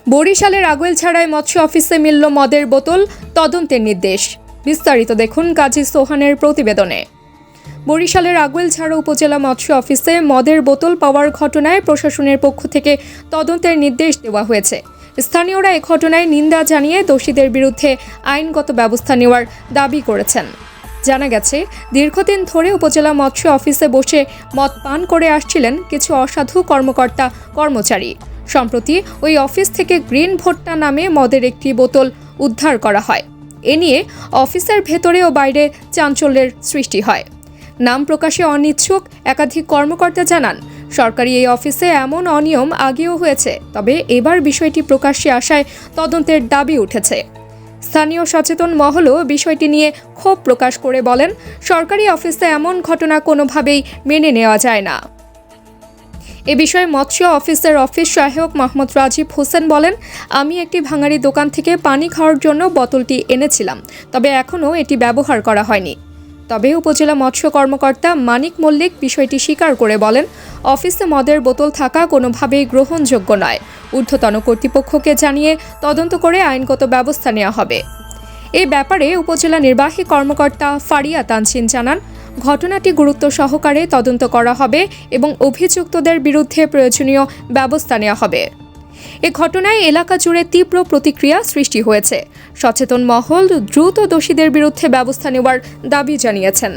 বরিশালের আগুয়েলছাড়ায় মৎস্য অফিসে মিলল মদের বোতল, তদন্তের নির্দেশ। বিস্তারিত দেখুন কাজী সোহানের প্রতিবেদনে। বরিশালের আগুয়েলছাড়া উপজেলা মৎস্য অফিসে মদের বোতল পাওয়ার ঘটনায় প্রশাসনের পক্ষ থেকে তদন্তের নির্দেশ দেওয়া হয়েছে। স্থানীয়রা এ ঘটনায় নিন্দা জানিয়ে দোষীদের বিরুদ্ধে আইনগত ব্যবস্থা নেওয়ার দাবি করেছেন। জানা গেছে, দীর্ঘদিন ধরে উপজেলা মৎস্য অফিসে বসে মদ পান করে আসছিলেন কিছু অসাধু কর্মচারী। সম্প্রতি ওই অফিস থেকে গ্রিন ভুট্টা নামে মদের একটি বোতল উদ্ধার করা হয়। এ নিয়ে অফিসের ভেতরে ও বাইরে চাঞ্চল্যের সৃষ্টি হয়। নাম প্রকাশে অনিচ্ছুক একাধিক কর্মকর্তা জানান, সরকারি এই অফিসে এমন অনিয়ম আগেও হয়েছে, তবে এবার বিষয়টি প্রকাশ্যে আসায় তদন্তের দাবি উঠেছে। স্থানীয় সচেতন মহলও বিষয়টি নিয়ে ক্ষোভ প্রকাশ করে বলেন, সরকারি অফিসে এমন ঘটনা কোনোভাবেই মেনে নেওয়া যায় না। এ বিষয়ে মৎস্য অফিসের অফিস সহায়ক মোহাম্মদ রাজীব হোসেন বলেন, আমি একটি ভাঙাড়ি দোকান থেকে পানি খাওয়ার জন্য বোতলটি এনেছিলাম, তবে এখনও এটি ব্যবহার করা হয়নি। তবে উপজেলা মৎস্য কর্মকর্তা মানিক মল্লিক বিষয়টি স্বীকার করে বলেন, অফিসে মদের বোতল থাকা কোনোভাবেই গ্রহণযোগ্য নয়। ঊর্ধ্বতন কর্তৃপক্ষকে জানিয়ে তদন্ত করে আইনগত ব্যবস্থা নেওয়া হবে। এই ব্যাপারে উপজেলা নির্বাহী কর্মকর্তা ফারিয়া তানসিন জানান, ঘটনাটি গুরুত্ব সহকারে তদন্ত করা হবে এবং অভিযুক্তদের বিরুদ্ধে প্রয়োজনীয় ব্যবস্থা নেওয়া হবে। এ ঘটনায় এলাকা জুড়ে তীব্র প্রতিক্রিয়া সৃষ্টি হয়েছে। সচেতন মহল দ্রুত দোষীদের বিরুদ্ধে ব্যবস্থা নেওয়ার দাবি জানিয়েছেন।